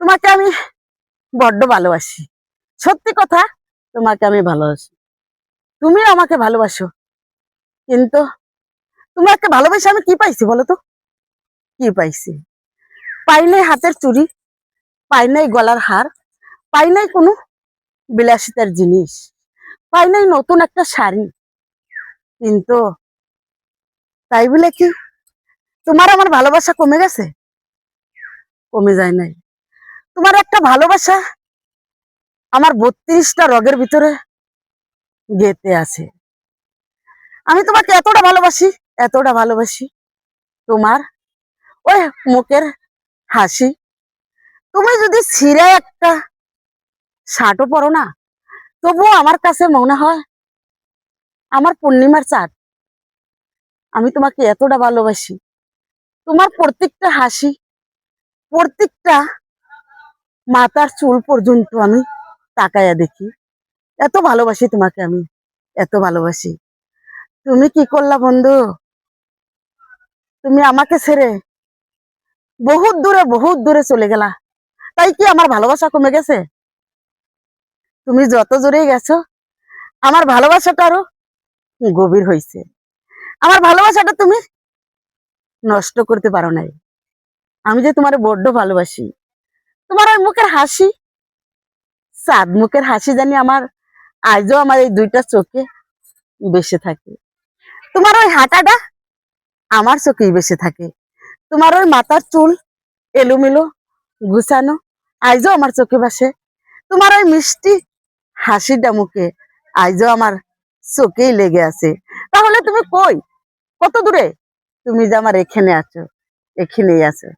তোমাকে আমি বড্ড ভালোবাসি, সত্যি কথা। তোমাকে আমি ভালোবাসি, তুমিও আমাকে ভালোবাসো। কিন্তু তোমাকে ভালোবেসে আমি কি পাইছি বলো তো? কি পাইছি? পাই নাই হাতের চুড়ি, পাই নাই গলার হার, পাই নাই কোনো বিলাসিতার জিনিস, পাই নাই নতুন একটা শাড়ি। কিন্তু তাই বলে কি তোমার আমার ভালোবাসা কমে গেছে? কমে যায় নাই। তোমার একটা ভালোবাসা আমার 32টা রগের ভিতরে গেঁথে আছে। আমি তোমাকে এতটা ভালোবাসি, এতটা ভালোবাসি, তোমার ওই মুখের হাসি। তুমি যদি ছিঁড়ে একটা শার্টও পরো না, তবুও আমার কাছে মনে হয় আমার পূর্ণিমার চাঁদ। আমি তোমাকে এতটা ভালোবাসি, তোমার প্রত্যেকটা হাসি, প্রত্যেকটা মাথার চুল পর্যন্ত আমি তাকায়া দেখি। এত ভালোবাসি তোমাকে আমি, এত ভালোবাসি। তুমি কি করলা বন্ধু? তুমি আমাকে ছেড়ে বহুত দূরে চলে গেলা। তাই কি আমার ভালোবাসা কমে গেছে? তুমি যত জোরেই গেছো, আমার ভালোবাসাটা আরো গভীর হয়েছে। আমার ভালোবাসাটা তুমি নষ্ট করতে পারো নাই। আমি যে তোমার বড্ড ভালোবাসি। তোমার ওই মুখের হাসি, চাঁদ মুখের হাসি জানি আমার আজও আমার এই দুইটা চোখে বেসে থাকে। তোমার ওই হাঁটাটা আমার চোখেই বেসে থাকে। তোমার ওই মাথার চুল এলোমেলো গুছানো আজও আমার চোখে ভাসে। তোমার ওই মিষ্টি হাসিটা মুখে আজও আমার চোখেই লেগে আছে। তাহলে তুমি কই? কত দূরে? তুমি যে আমার এখানে আছো, এখানেই আছো।